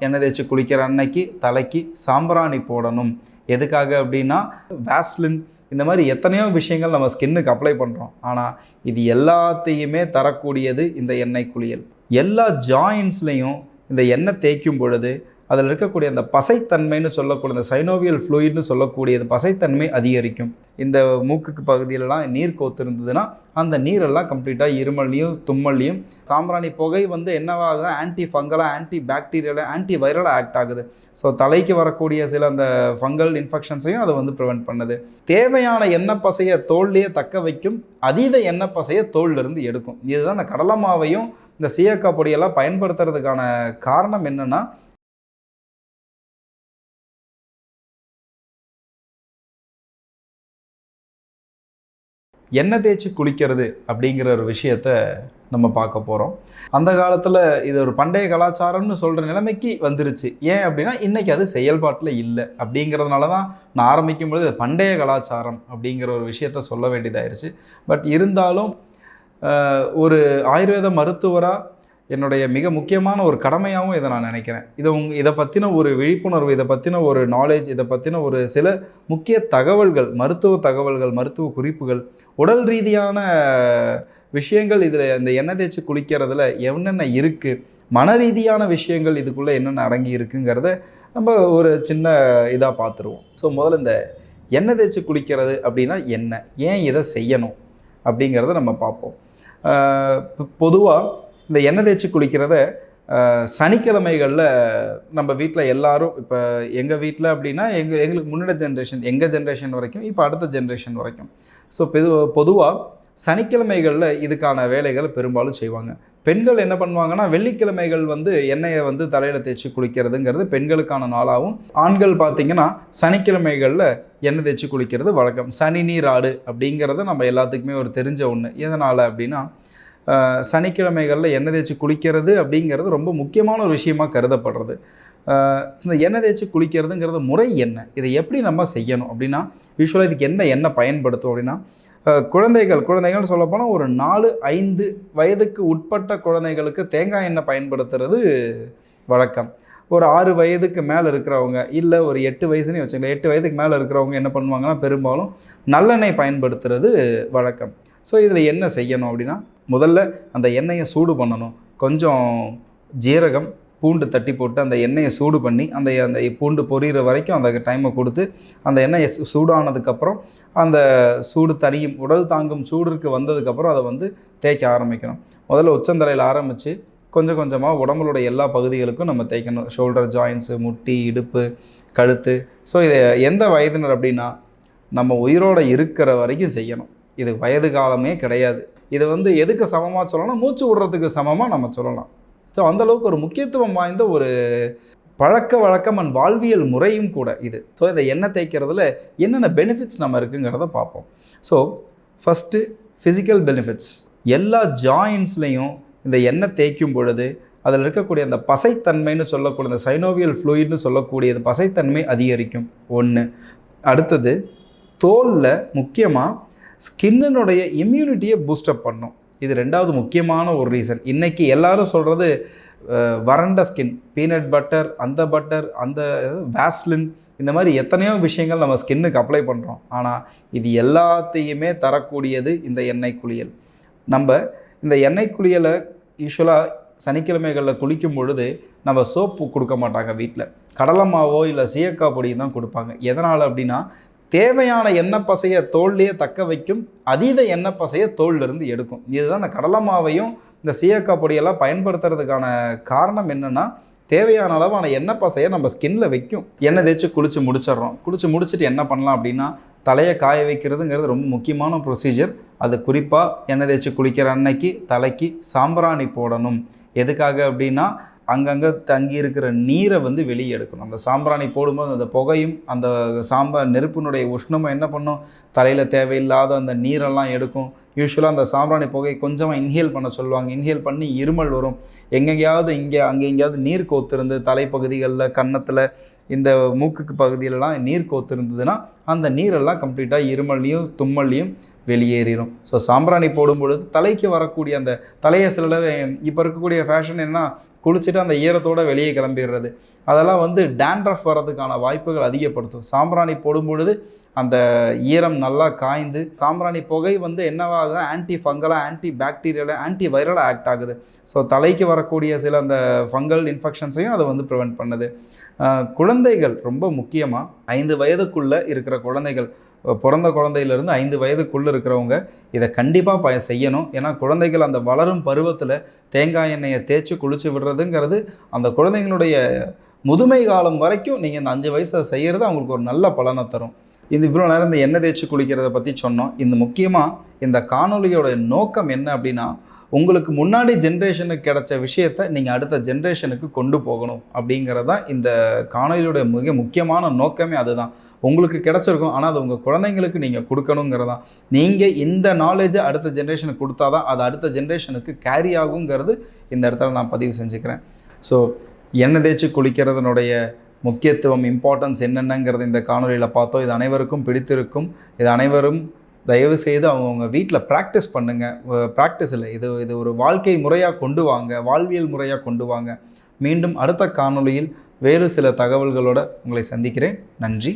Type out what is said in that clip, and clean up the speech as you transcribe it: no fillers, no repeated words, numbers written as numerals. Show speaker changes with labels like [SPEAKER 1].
[SPEAKER 1] எண்ணெய் தேய்ச்சி குளிக்கிற அன்னைக்கு தலைக்கு சாம்பிராணி போடணும். எதுக்காக அப்படின்னா, வேஸ்லின் இந்த மாதிரி எத்தனையோ விஷயங்கள் நம்ம ஸ்கின்னுக்கு அப்ளை பண்ணுறோம். ஆனால் இது எல்லாத்தையுமே தரக்கூடியது இந்த எண்ணெய் குளியல். எல்லா ஜாயின்ஸ்லையும் இந்த எண்ணெய் தேய்க்கும் பொழுது அதில் இருக்கக்கூடிய அந்த பசைத்தன்மைன்னு சொல்லக்கூடிய இந்த சைனோவியல் ஃப்ளூயிட்னு சொல்லக்கூடியது பசைத்தன்மை அதிகரிக்கும். இந்த மூக்குக்கு பகுதியிலலாம் நீர் கோத்திருந்ததுன்னா அந்த நீரெல்லாம் கம்ப்ளீட்டாக இருமல்லையும் தும்மல்லையும் சாம்பிராணி புகை என்னவாகுது, ஆன்டி ஃபங்கலாக, ஆன்டி பாக்டீரியலாக, ஆன்டி வைரலாக ஆக்ட் ஆகுது. ஸோ தலைக்கு வரக்கூடிய சில அந்த ஃபங்கல் இன்ஃபெக்ஷன்ஸையும் அதை ப்ரிவெண்ட் பண்ணுது. தேவையான எண்ணெய் பசையை தோல்லையே தக்க வைக்கும், அதீத எண்ணெய் பசையை தோல்லிருந்து எடுக்கும். இதுதான் இந்த கடலை மாவையும் இந்த சீயக்காய் பொடியெல்லாம் பயன்படுத்துறதுக்கான காரணம் என்னென்னா, எண்ணெய் தேய்ச்சி குளிக்கிறது அப்படிங்கிற ஒரு விஷயத்த நம்ம பார்க்க போகிறோம். அந்த காலத்தில் இது ஒரு பண்டைய கலாச்சாரம்னு சொல்கிற நிலைமைக்கு வந்துருச்சு. ஏன் அப்படின்னா, இன்றைக்கி அது செயல்பாட்டில் இல்லை. அப்படிங்கிறதுனால தான் நான் ஆரம்பிக்கும்பொழுது பண்டைய கலாச்சாரம் அப்படிங்கிற ஒரு விஷயத்த சொல்ல வேண்டியதாயிருச்சு. பட் இருந்தாலும் ஒரு ஆயுர்வேத மருத்துவராக என்னுடைய மிக முக்கியமான ஒரு கடமையாகவும் இதை நான் நினைக்கிறேன். இதை பற்றின ஒரு விழிப்புணர்வு, இதை பற்றின ஒரு நாலேஜ், இதை பற்றின ஒரு சில முக்கிய தகவல்கள், மருத்துவ குறிப்புகள், உடல் ரீதியான விஷயங்கள் இதில் இந்த எண்ணெய் தேய்ச்சி குளிக்கிறதுல என்னென்ன இருக்குது, மன ரீதியான விஷயங்கள் இதுக்குள்ளே என்னென்ன அடங்கி இருக்குங்கிறத நம்ம ஒரு சின்ன இதாக பார்த்துருவோம். ஸோ முதல்ல இந்த எண்ணெய் தேய்ச்சி குளிக்கிறது அப்படின்னா என்ன, ஏன் இதை செய்யணும் அப்படிங்கிறத நம்ம பார்ப்போம். பொதுவாக இந்த எண்ணெய் தேய்ச்சி குளிக்கிறத சனிக்கிழமைகளில் நம்ம வீட்டில் எல்லோரும், இப்போ எங்கள் வீட்டில் அப்படின்னா எங்களுக்கு முன்னாடி எங்கள் ஜென்ரேஷன் வரைக்கும், இப்போ அடுத்த ஜென்ரேஷன் வரைக்கும். ஸோ பொதுவாக சனிக்கிழமைகளில் இதுக்கான வேலைகளை பெரும்பாலும் செய்வாங்க. பெண்கள் என்ன பண்ணுவாங்கன்னா, வெள்ளிக்கிழமைகள் எண்ணெயை தலையில் தேய்ச்சி குளிக்கிறதுங்கிறது பெண்களுக்கான நாளாகவும், ஆண்கள் பார்த்திங்கன்னா சனிக்கிழமைகளில் எண்ணெய் தேய்ச்சி குளிக்கிறது வழக்கம். சனி நீர் ஆடு அப்படிங்கிறது நம்ம எல்லாத்துக்குமே ஒரு தெரிஞ்ச ஒன்று. எதனால் அப்படின்னா, சனிக்கிழமைகளில் எண்ணெய் தேய்ச்சி குளிக்கிறது அப்படிங்கிறது ரொம்ப முக்கியமான ஒரு விஷயமாக கருதப்படுறது. இந்த எண்ணெய் தேய்ச்சி குளிக்கிறதுங்கிறது முறை என்ன, இதை எப்படி நம்ம செய்யணும் அப்படின்னா, யூஸ்வலாக இதுக்கு என்ன எண்ணெய் பயன்படுத்தும் அப்படின்னா, குழந்தைகள்னு சொல்லப்போனால் ஒரு 4-5 வயதுக்கு உட்பட்ட குழந்தைகளுக்கு தேங்காய் எண்ணெய் பயன்படுத்துறது வழக்கம். ஒரு 6 வயதுக்கு மேலே இருக்கிறவங்க, இல்லை ஒரு 8 வயசுன்னு வச்சுக்கலாம், 8 வயதுக்கு மேலே இருக்கிறவங்க என்ன பண்ணுவாங்கன்னா, பெரும்பாலும் நல்லெண்ணெய் பயன்படுத்துறது வழக்கம். ஸோ இதில் என்ன செய்யணும் அப்படின்னா, முதல்ல அந்த எண்ணெயை சூடு பண்ணணும். கொஞ்சம் ஜீரகம், பூண்டு தட்டி போட்டு அந்த எண்ணெயை சூடு பண்ணி அந்த பூண்டு பொரியிற வரைக்கும் அந்த டைமை கொடுத்து, அந்த எண்ணெயை சூடானதுக்கப்புறம் அந்த சூடு தனியும், உடல் தாங்கும் சூடுக்கு வந்ததுக்கப்புறம் அதை தேய்க்க ஆரம்பிக்கணும். முதல்ல உச்சந்தலையில் ஆரம்பித்து கொஞ்சம் கொஞ்சமாக உடம்புடைய எல்லா பகுதிகளுக்கும் நம்ம தேய்க்கணும். ஷோல்டர் ஜாயின்ஸு, முட்டி, இடுப்பு, கழுத்து. ஸோ இதை எந்த வயதினர் அப்படின்னா, நம்ம உயிரோடு இருக்கிற வரைக்கும் செய்யணும். இது வயது காலமே கிடையாது. இது எதுக்கு சமமாக சொல்லலாம், மூச்சு விடுறதுக்கு சமமாக நம்ம சொல்லலாம். ஸோ அந்தளவுக்கு ஒரு முக்கியத்துவம் வாய்ந்த ஒரு பழக்க வழக்கம் அண்ட் வாழ்வியல் முறையும் கூட இது. ஸோ இந்த எண்ணெய் தேய்க்கிறதுல என்னென்ன பெனிஃபிட்ஸ் நம்ம இருக்குங்கிறத பார்ப்போம். So first physical benefits. எல்லா ஜாயின்ஸ்லையும் இந்த எண்ணெய் தேய்க்கும் பொழுது அதில் இருக்கக்கூடிய அந்த பசைத்தன்மைன்னு சொல்லக்கூடிய இந்த சைனோவியல் ஃப்ளூயிட்னு சொல்லக்கூடியது பசைத்தன்மை அதிகரிக்கும். ஒன்று. அடுத்தது, தோலில் முக்கியமாக ஸ்கின்னுடைய இம்யூனிட்டியை பூஸ்டப் பண்ணும். இது ரெண்டாவது முக்கியமான ஒரு ரீசன். இன்றைக்கி எல்லாரும் சொல்கிறது வறண்ட ஸ்கின், பீனட் பட்டர், அந்த வேஸ்லின், இந்த மாதிரி எத்தனையோ விஷயங்கள் நம்ம ஸ்கின்னுக்கு அப்ளை பண்ணுறோம். ஆனால் இது எல்லாத்தையுமே தரக்கூடியது இந்த எண்ணெய் குளியல். நம்ம இந்த எண்ணெய் குளியலை யூஸ்வலாக சனிக்கிழமைகளில் குளிக்கும் பொழுது நம்ம சோப்பு கொடுக்க மாட்டாங்க வீட்டில். கடலை மாவோ இல்லை சீயக்காய் பொடி தான் கொடுப்பாங்க. எதனால் அப்படின்னா, தேவையான எண்ணெய் பசையை தோல்லையே தக்க வைக்கும், அதீத எண்ணெய் பசையை தோல்லிருந்து எடுக்கும். இதுதான் இந்த கடலை மாவையும் இந்த சீயக்காய் பொடியெல்லாம் பயன்படுத்துறதுக்கான காரணம் என்னென்னா, தேவையான அளவான எண்ணெய் பசையை நம்ம ஸ்கின்னில் வைக்கும். எண்ணெய் தேய்ச்சி குளித்து முடிச்சுட்டு என்ன பண்ணலாம் அப்படின்னா, தலையை காய வைக்கிறதுங்கிறது ரொம்ப முக்கியமான ப்ரொசீஜர். அது குறிப்பாக எண்ணெய் தேய்ச்சி குளிக்கிற அன்னைக்கு தலைக்கு சாம்பிராணி போடணும். எதுக்காக அப்படின்னா, அங்கங்கே தங்கி இருக்கிற நீரை வெளியே எடுக்கணும். அந்த சாம்பிராணி போடும்போது அந்த புகையும் அந்த நெருப்பினுடைய உஷ்ணமும் என்ன பண்ணும், தலையில் தேவையில்லாத அந்த நீரெல்லாம் எடுக்கும். யூஸ்வலாக அந்த சாம்பிராணி புகையை கொஞ்சமாக இன்ஹேல் பண்ண சொல்லுவாங்க. இன்ஹேல் பண்ணி இருமல் வரும். எங்கெங்கேயாவது அங்கே எங்கேயாவது நீர் கோத்திருந்து தலைப்பகுதிகளில், கன்னத்தில், இந்த மூக்குக்கு பகுதியிலலாம் நீர் கோத்திருந்ததுன்னா அந்த நீரெல்லாம் கம்ப்ளீட்டாக இருமல்லையும் தும்மல்லையும் வெளியேறிடும். ஸோ சாம்பிராணி போடும் பொழுது தலைக்கு வரக்கூடிய அந்த தலையை சிலர் இப்போ இருக்கக்கூடிய ஃபேஷன் என்ன, குளிச்சுட்டு அந்த ஈரத்தோடு வெளியே கிளம்பிடுறது, அதெல்லாம் வந்து டேண்ட்ரஃப் வர்றதுக்கான வாய்ப்புகள் அதிகப்படுத்தும். சாம்பிராணி போடும் பொழுது அந்த ஈரம் நல்லா காய்ந்து சாம்பிராணி புகை வந்து என்னவாகுது, ஆன்டி ஃபங்கலாக, ஆன்டி பாக்டீரியலாக, ஆன்டி வைரலாக ஆக்ட் ஆகுது. ஸோ தலைக்கு வரக்கூடிய சில அந்த ஃபங்கல் இன்ஃபெக்ஷன்ஸையும் அதை வந்து ப்ரிவெண்ட் பண்ணுது. குழந்தைகள் ரொம்ப முக்கியமாக 5 வயதுக்குள்ளே இருக்கிற குழந்தைகள், பிறந்த குழந்தையிலேருந்து 5 வயதுக்குள்ளே இருக்கிறவங்க இதை கண்டிப்பாக செய்யணும். ஏன்னா குழந்தைகள் அந்த வளரும் பருவத்தில் தேங்காய் எண்ணெயை தேய்ச்சி குளிச்சு விடுறதுங்கிறது அந்த குழந்தைங்களுடைய முதுமை காலம் வரைக்கும் நீங்கள் இந்த 5 வயசில் செய்கிறது அவங்களுக்கு ஒரு நல்ல பலனை தரும். இவ்வளோ நேரம் இந்த எண்ணெய் தேய்ச்சி குளிக்கிறத பற்றி சொன்னோம். இந்த முக்கியமாக இந்த காணொலியோட நோக்கம் என்ன அப்படின்னா, உங்களுக்கு முன்னாடி ஜென்ரேஷனுக்கு கிடைச்ச விஷயத்தை நீங்கள் அடுத்த ஜென்ரேஷனுக்கு கொண்டு போகணும் அப்படிங்கிறது தான் இந்த காணொலியோட மிக முக்கியமான நோக்கமே. அதுதான் உங்களுக்கு கிடச்சிருக்கும், ஆனால் அது உங்கள் குழந்தைங்களுக்கு நீங்கள் கொடுக்கணுங்கிறதான். நீங்கள் இந்த நாலேஜை அடுத்த ஜென்ரேஷனுக்கு கொடுத்தா தான் அது அடுத்த ஜென்ரேஷனுக்கு கேரி ஆகுங்கிறது இந்த இடத்துல நான் பதிவு செஞ்சுக்கிறேன். ஸோ எண்ணெய் தேய்ச்சி குளிக்கிறதுனுடைய முக்கியத்துவம், இம்பார்ட்டன்ஸ் என்னென்னங்கிறது இந்த காணொலியில் பார்த்தோம். இது அனைவருக்கும் பிடித்திருக்கும். இது அனைவரும் தயவு செய்து அவங்கவுங்க வீட்டில் ப்ராக்டிஸ் பண்ணுங்கள். ப்ராக்டிஸ் இல்லை, இது ஒரு வாழ்க்கை முறையாக கொண்டு வாங்க, வாழ்வியல் முறையாக கொண்டு வாங்க. மீண்டும் அடுத்த காணொலியில் வேறு சில தகவல்களோடு உங்களை சந்திக்கிறேன். நன்றி.